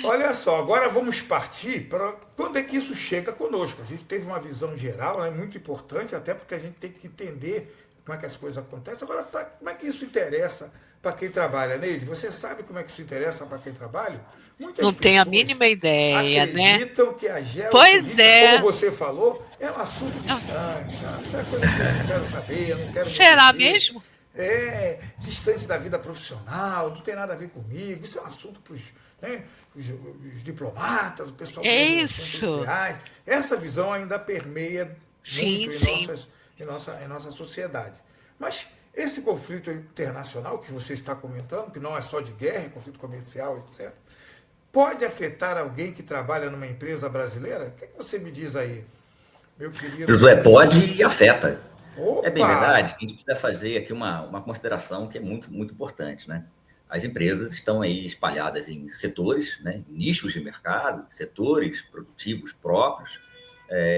Olha só, agora vamos partir para quando é que isso chega conosco. A gente teve uma visão geral, é muito importante, até porque a gente tem que entender como é que as coisas acontecem. Agora, como é que isso interessa para quem trabalha, Neide? Você sabe como é que isso interessa para quem trabalha? Muitas Não tenho a pessoas mínima ideia, né? acreditam que a Pois geopolítica, como é. você falou, é um assunto distante, sabe? Isso é coisa que eu não quero saber, eu não quero me Será meter. mesmo? É distante da vida profissional, não tem nada a ver comigo. Isso é um assunto para né, os diplomatas, o pessoal que É das relações isso. sociais. Essa visão ainda permeia muito Sim, sim. em nossa sociedade. Mas esse conflito internacional que você está comentando, que não é só de guerra, é conflito comercial, etc., pode afetar alguém que trabalha numa empresa brasileira? O que, é que você me diz aí, meu querido Josué, pode professor? e afeta. É bem verdade Opa! que a gente precisa fazer aqui uma consideração que é muito, muito importante, né? As empresas estão aí espalhadas em setores, né, nichos de mercado, setores produtivos próprios,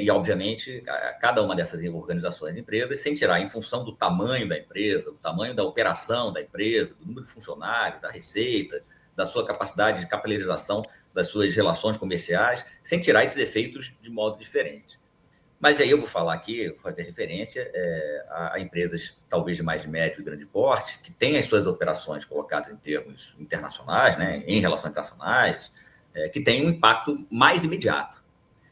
e, obviamente, cada uma dessas organizações de empresas sentirá, em função do tamanho da empresa, do tamanho da operação da empresa, do número de funcionários, da receita, da sua capacidade de capilarização das suas relações comerciais, sentirá esses efeitos de modo diferente. Mas aí eu vou falar aqui, vou fazer referência a empresas talvez de mais médio e grande porte, que têm as suas operações colocadas em termos internacionais, né, em relações internacionais, que têm um impacto mais imediato.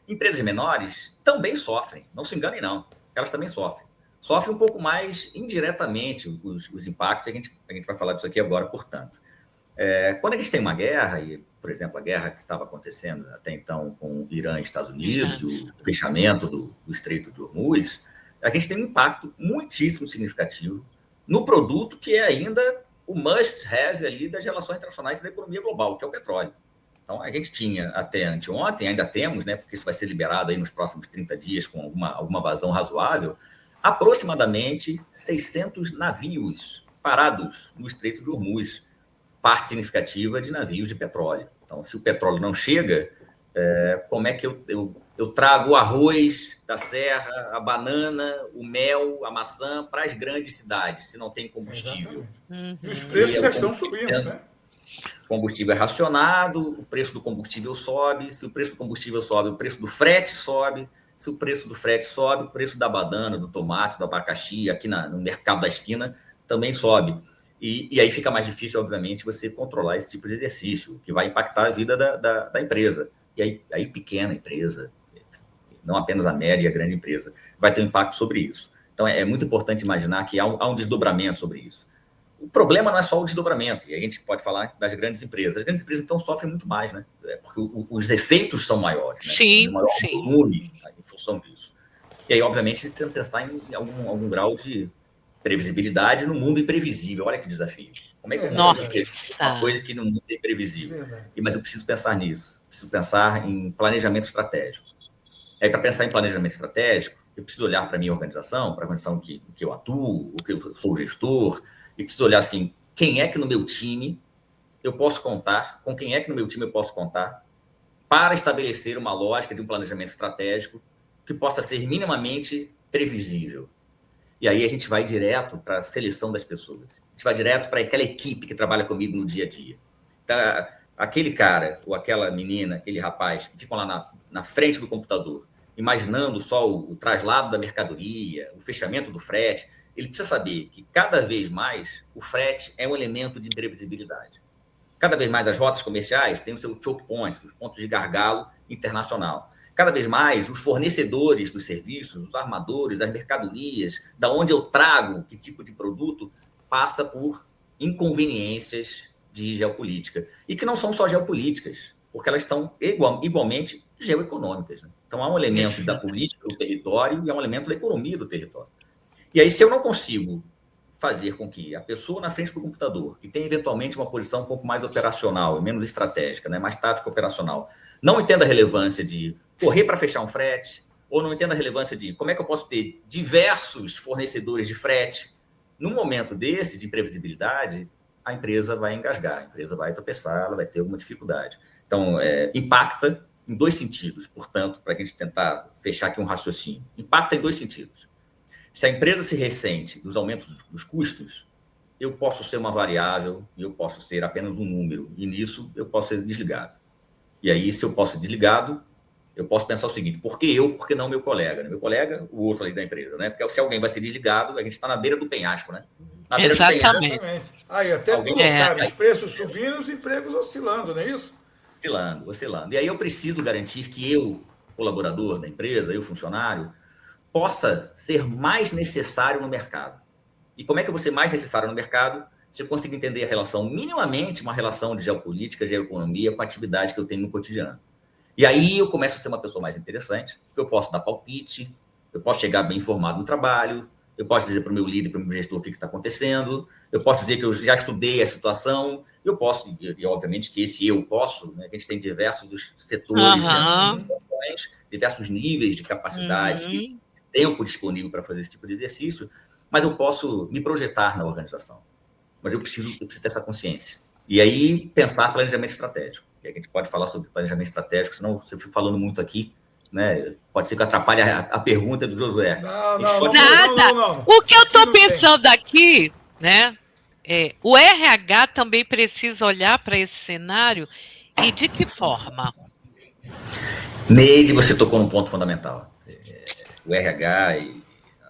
Empresas menores também sofrem, não se enganem não, elas também sofrem. Sofrem um pouco mais indiretamente os impactos, a gente vai falar disso aqui agora, portanto. Quando a gente tem uma guerra, e, por exemplo, a guerra que estava acontecendo até então com o Irã e Estados Unidos, Irã. e o fechamento do Estreito de Hormuz, a gente tem um impacto muitíssimo significativo no produto que é ainda o must-have ali das relações internacionais e da economia global, que é o petróleo. Então, a gente tinha até anteontem, ainda temos, né, porque isso vai ser liberado aí nos próximos 30 dias com alguma vazão razoável, aproximadamente 600 navios parados no Estreito de Hormuz, parte significativa de navios de petróleo. Então, se o petróleo não chega, como é que eu trago o arroz da serra, a banana, o mel, a maçã para as grandes cidades, se não tem combustível? Exatamente. E os Se preços já o estão subindo, né? combustível é racionado, o preço do combustível sobe, se o preço do combustível sobe, o preço do frete sobe, se o preço do frete sobe, o preço da banana, do tomate, do abacaxi, aqui no mercado da esquina, também sobe. E aí fica mais difícil, obviamente, você controlar esse tipo de exercício, que vai impactar a vida da empresa. E aí pequena empresa, não apenas a média e a grande empresa, vai ter um impacto sobre isso. Então, é muito importante imaginar que há um desdobramento sobre isso. O problema não é só o desdobramento, e a gente pode falar das grandes empresas. As grandes empresas, então, sofrem muito mais, né? Porque os efeitos são maiores, né? São de Sim, maior sim. volume, né, em função disso. E aí, obviamente, tem que pensar em algum grau de previsibilidade no mundo imprevisível. Olha que desafio. Como é que eu É consigo verdade, prever uma Nossa. coisa que no mundo é imprevisível? verdade. Mas eu preciso pensar nisso. Preciso pensar em planejamento estratégico. Aí, para pensar em planejamento estratégico, eu preciso olhar para a minha organização, para a organização que eu atuo, o que eu sou o gestor, e preciso olhar assim, quem é que no meu time eu posso contar, com quem é que no meu time eu posso contar, para estabelecer uma lógica de um planejamento estratégico que possa ser minimamente previsível. E aí a gente vai direto para a seleção das pessoas. A gente vai direto para aquela equipe que trabalha comigo no dia a dia. Aquele cara, ou aquela menina, aquele rapaz, que ficam lá na frente do computador, imaginando só o traslado da mercadoria, o fechamento do frete, ele precisa saber que cada vez mais o frete é um elemento de imprevisibilidade. Cada vez mais as rotas comerciais têm o seu choke points, os pontos de gargalo internacional. Cada vez mais os fornecedores dos serviços, os armadores, as mercadorias, da onde eu trago que tipo de produto, passa por inconveniências de geopolítica. E que não são só geopolíticas, porque elas estão igualmente geoeconômicas. Né? Então há um elemento da Exata. política do território e há um elemento da economia do território. E aí, se eu não consigo fazer com que a pessoa na frente do computador, que tem eventualmente uma posição um pouco mais operacional, menos estratégica, né, mais tática operacional, não entenda a relevância de correr para fechar um frete, ou não entenda a relevância de como é que eu posso ter diversos fornecedores de frete, num momento desse de imprevisibilidade, a empresa vai engasgar, a empresa vai tropeçar, ela vai ter alguma dificuldade. Então, impacta em dois sentidos, portanto, para a gente tentar fechar aqui um raciocínio. Impacta em dois sentidos. Se a empresa se ressente dos aumentos dos custos, eu posso ser uma variável e eu posso ser apenas um número. E nisso eu posso ser desligado. E aí, se eu posso ser desligado, eu posso pensar o seguinte: por que eu, por que não meu colega? Meu colega, o outro ali da empresa, né? Porque se alguém vai ser desligado, a gente está na beira do penhasco, né? Na beira Exatamente. do penhasco. Exatamente. Aí até colocaram os preços subindo e os empregos oscilando, não é isso? Oscilando. E aí eu preciso garantir que eu, colaborador da empresa, eu, funcionário, possa ser mais necessário no mercado. E como é que eu vou ser mais necessário no mercado? Se eu conseguir entender a relação, minimamente, uma relação de geopolítica, geoeconomia com a atividade que eu tenho no cotidiano. E aí eu começo a ser uma pessoa mais interessante, porque eu posso dar palpite, eu posso chegar bem informado no trabalho, eu posso dizer para o meu líder, para o meu gestor o que está acontecendo, eu posso dizer que eu já estudei a situação, eu posso, e obviamente que esse eu posso, né, que a gente tem diversos setores, diversos níveis de capacidade e tempo disponível para fazer esse tipo de exercício, mas eu posso me projetar na organização. Mas eu preciso ter essa consciência. E aí, pensar planejamento estratégico. E a gente pode falar sobre planejamento estratégico, senão você fica falando muito aqui, né? Pode ser que atrapalhe a pergunta do Josué. Não. O que eu estou pensando aqui, né? O RH também precisa olhar para esse cenário e de que forma? Neide, você tocou num ponto fundamental. O RH e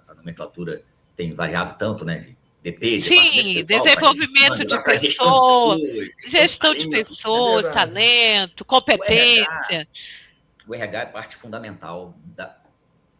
a nomenclatura tem variado tanto, né? Sim, desenvolvimento de pessoas, gestão de pessoas, talento, competência. O RH é parte fundamental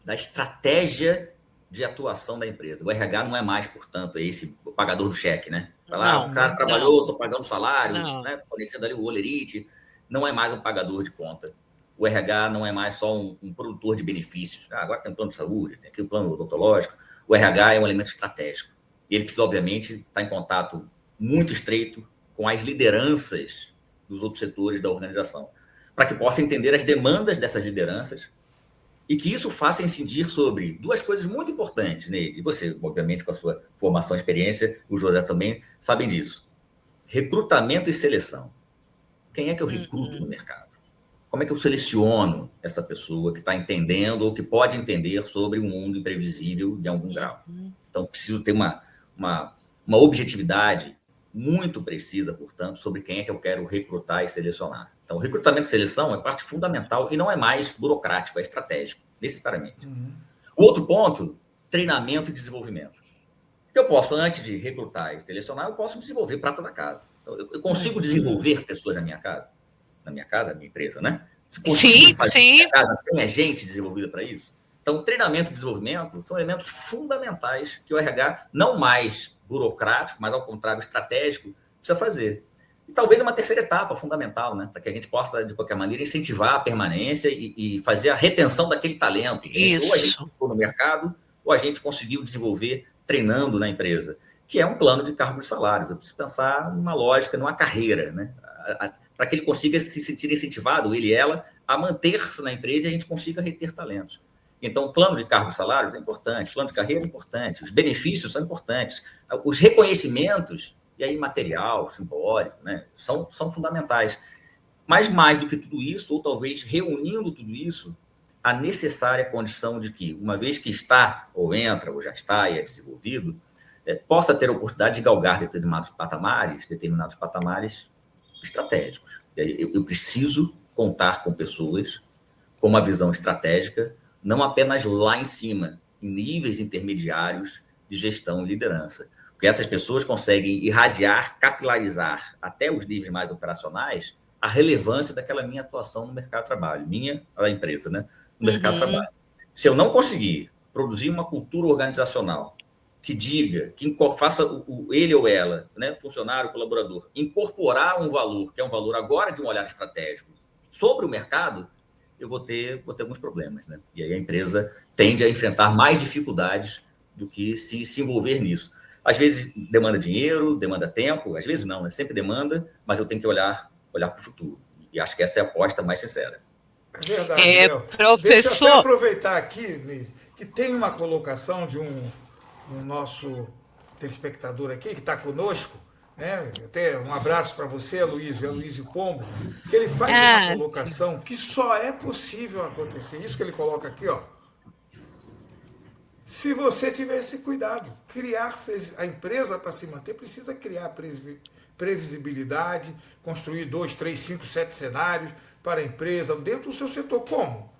da estratégia de atuação da empresa. O RH não é mais, portanto, esse pagador do cheque, né? Vai lá, o cara trabalhou, estou pagando salário, né? Fornecendo ali o olerite. Não é mais um pagador de conta. O RH não é mais só um produtor de benefícios. Agora tem um plano de saúde, tem aqui o plano odontológico. O RH é um elemento estratégico. E ele precisa, obviamente, estar em contato muito estreito com as lideranças dos outros setores da organização, para que possa entender as demandas dessas lideranças e que isso faça incidir sobre duas coisas muito importantes, Neide. E você, obviamente, com a sua formação e experiência, o José também, sabem disso. Recrutamento e seleção. Quem é que eu recruto no mercado? Como é que eu seleciono essa pessoa que está entendendo ou que pode entender sobre um mundo imprevisível em algum grau? Então, preciso ter uma objetividade muito precisa, portanto, sobre quem é que eu quero recrutar e selecionar. Então, o recrutamento e seleção é parte fundamental e não é mais burocrático, é estratégico, necessariamente. O outro ponto, treinamento e desenvolvimento. Eu posso, antes de recrutar e selecionar, eu posso desenvolver prata da casa. Então, eu consigo desenvolver pessoas na minha casa, minha empresa, né? Sim. Minha casa tem gente desenvolvida para isso? Então, treinamento e desenvolvimento são elementos fundamentais que o RH, não mais burocrático, mas ao contrário, estratégico, precisa fazer. E talvez uma terceira etapa fundamental, né? Para que a gente possa, de qualquer maneira, incentivar a permanência e fazer a retenção daquele talento. Ou a gente ficou no mercado, ou a gente conseguiu desenvolver treinando na empresa, que é um plano de cargos e salários. Eu preciso pensar numa lógica, numa carreira, né? Para que ele consiga se sentir incentivado, ele e ela, a manter-se na empresa e a gente consiga reter talentos. Então, o plano de cargos e salários é importante, o plano de carreira é importante, os benefícios são importantes, os reconhecimentos, e aí material, simbólico, né, são fundamentais. Mas mais do que tudo isso, ou talvez reunindo tudo isso, a necessária condição de que, uma vez que está, ou entra, ou já está e é desenvolvido, possa ter a oportunidade de galgar determinados patamares estratégicos. Eu preciso contar com pessoas com uma visão estratégica, não apenas lá em cima, em níveis intermediários de gestão e liderança. Porque essas pessoas conseguem irradiar, capilarizar até os níveis mais operacionais a relevância daquela minha atuação no mercado de trabalho, da empresa, né? No mercado de trabalho. Se eu não conseguir produzir uma cultura organizacional que diga, que faça ele ou ela, né, funcionário, colaborador, incorporar um valor, que é um valor agora de um olhar estratégico, sobre o mercado, eu vou ter alguns problemas, né? E aí a empresa tende a enfrentar mais dificuldades do que se envolver nisso. Às vezes demanda dinheiro, demanda tempo, às vezes não, né? Sempre demanda, mas eu tenho que olhar para o futuro. E acho que essa é a aposta mais sincera. É verdade, professor... Deixa eu até aproveitar aqui, Nise, que tem uma colocação de um nosso telespectador aqui, que está conosco, né? Até um abraço para você, Aloysio Pombo, que ele faz uma colocação que só é possível acontecer. Isso que ele coloca aqui, ó. Se você tiver esse cuidado, a empresa para se manter precisa criar previsibilidade, construir 2, 3, 5, 7 cenários para a empresa dentro do seu setor. Como?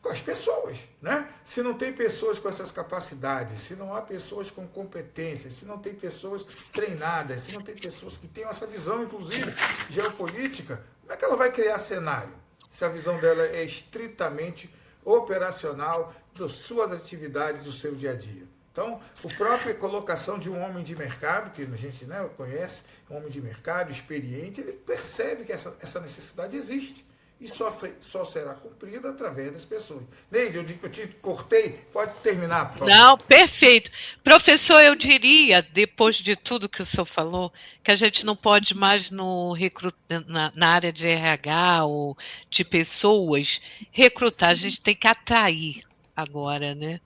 Com as pessoas, né? Se não tem pessoas com essas capacidades, se não há pessoas com competências, se não tem pessoas treinadas, se não tem pessoas que tenham essa visão, inclusive, geopolítica, como é que ela vai criar cenário? Se a visão dela é estritamente operacional das suas atividades, do seu dia a dia. Então, a própria colocação de um homem de mercado, que a gente, né, conhece, um homem de mercado experiente, ele percebe que essa necessidade existe e só será cumprida através das pessoas. Neide, eu te cortei, pode terminar, por favor. Não, perfeito. Professor, eu diria, depois de tudo que o senhor falou, que a gente não pode mais na área de RH ou de pessoas recrutar, a gente tem que atrair agora, né?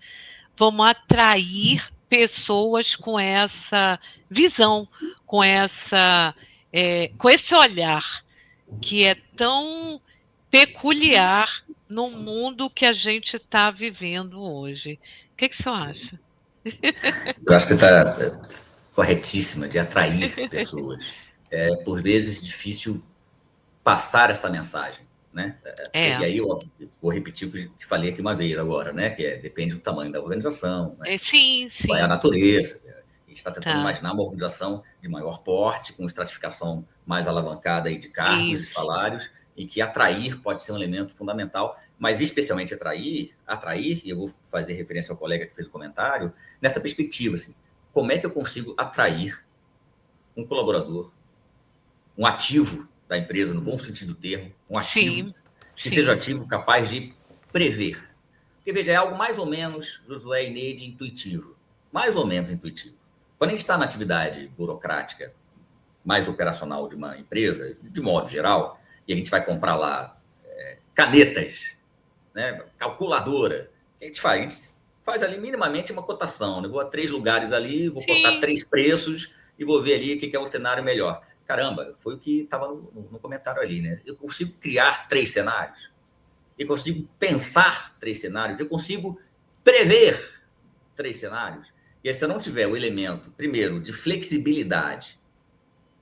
Vamos atrair pessoas com essa visão, com esse olhar que é tão peculiar no mundo que a gente está vivendo hoje. O que o senhor acha? Eu acho que você está corretíssima de atrair pessoas. É, por vezes, difícil passar essa mensagem, né? E aí eu vou repetir o que falei aqui uma vez agora, né? Que depende do tamanho da organização, né? Sim. Qual é a natureza. A gente está tentando imaginar uma organização de maior porte, com estratificação mais alavancada aí de cargos e salários, em que atrair pode ser um elemento fundamental, mas especialmente atrair, e eu vou fazer referência ao colega que fez o comentário, nessa perspectiva, assim, como é que eu consigo atrair um colaborador, um ativo da empresa, no bom sentido do termo, um ativo, que seja um ativo capaz de prever. Porque, veja, é algo mais ou menos, Josué e Neide, intuitivo. Mais ou menos intuitivo. Quando a gente está na atividade burocrática, mais operacional de uma empresa, de modo geral, e a gente vai comprar lá canetas, né, calculadora, o que a gente faz? A gente faz ali minimamente uma cotação, né? Vou a 3 lugares ali, vou cotar 3 preços e vou ver ali o que é o cenário melhor. Caramba, foi o que estava no comentário ali, né? Eu consigo criar 3 cenários, eu consigo pensar 3 cenários, eu consigo prever 3 cenários. E aí, se eu não tiver o elemento, primeiro, de flexibilidade,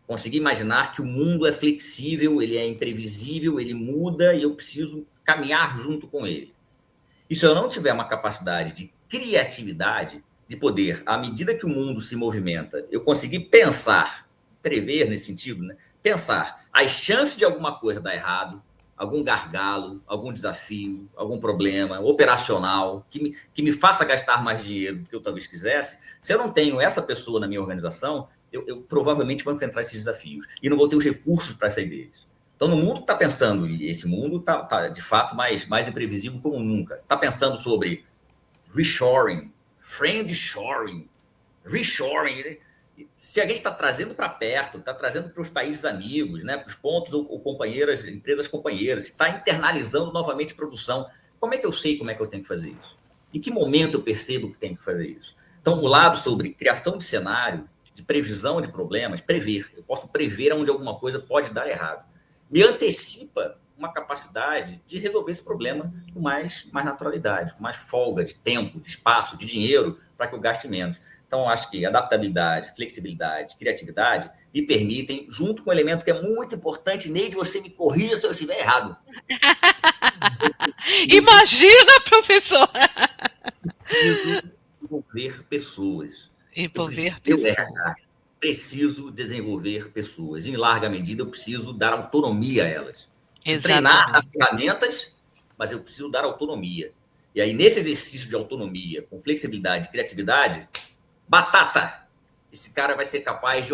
conseguir imaginar que o mundo é flexível, ele é imprevisível, ele muda e eu preciso caminhar junto com ele. E se eu não tiver uma capacidade de criatividade, de poder, à medida que o mundo se movimenta, eu conseguir pensar, prever nesse sentido, né? Pensar as chances de alguma coisa dar errado, algum gargalo, algum desafio, algum problema operacional que me faça gastar mais dinheiro do que eu talvez quisesse, se eu não tenho essa pessoa na minha organização, eu provavelmente vou enfrentar esses desafios e não vou ter os recursos para sair deles. Então, no mundo que está pensando, e esse mundo está de fato mais imprevisível como nunca, está pensando sobre reshoring, friendshoring, reshoring, né? Se a gente está trazendo para perto, está trazendo para os países amigos, né, para os pontos ou companheiras, empresas companheiras, se está internalizando novamente produção, como é que eu sei como é que eu tenho que fazer isso? Em que momento eu percebo que tenho que fazer isso? Então, o lado sobre criação de cenário, de previsão de problemas, prever. Eu posso prever onde alguma coisa pode dar errado. Me antecipa uma capacidade de resolver esse problema com mais naturalidade, com mais folga de tempo, de espaço, de dinheiro, para que eu gaste menos. Então, acho que adaptabilidade, flexibilidade, criatividade me permitem, junto com um elemento que é muito importante, Neide, você me corrija se eu estiver errado. Imagina, professor! Preciso envolver pessoas. Preciso desenvolver pessoas. Em larga medida, eu preciso dar autonomia a elas. Treinar as ferramentas, mas eu preciso dar autonomia. E aí, nesse exercício de autonomia, com flexibilidade e criatividade, batata! Esse cara vai ser capaz de,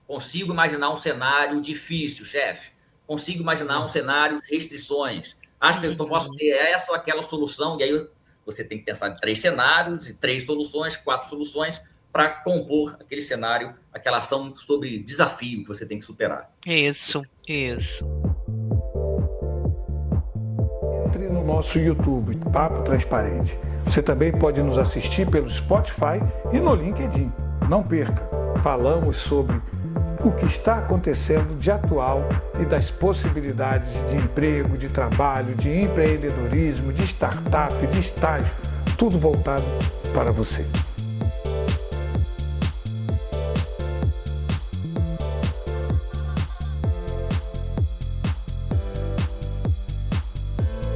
consigo imaginar um cenário difícil, chefe. Consigo imaginar um cenário de restrições. Acho que eu posso ter essa ou aquela solução. E aí, você tem que pensar em 3 cenários, 3 soluções, 4 soluções, para compor aquele cenário, aquela ação sobre desafio que você tem que superar. Isso. Entre no nosso YouTube, Papo Transparente. Você também pode nos assistir pelo Spotify e no LinkedIn. Não perca, falamos sobre o que está acontecendo de atual e das possibilidades de emprego, de trabalho, de empreendedorismo, de startup, de estágio. tudo voltado para você.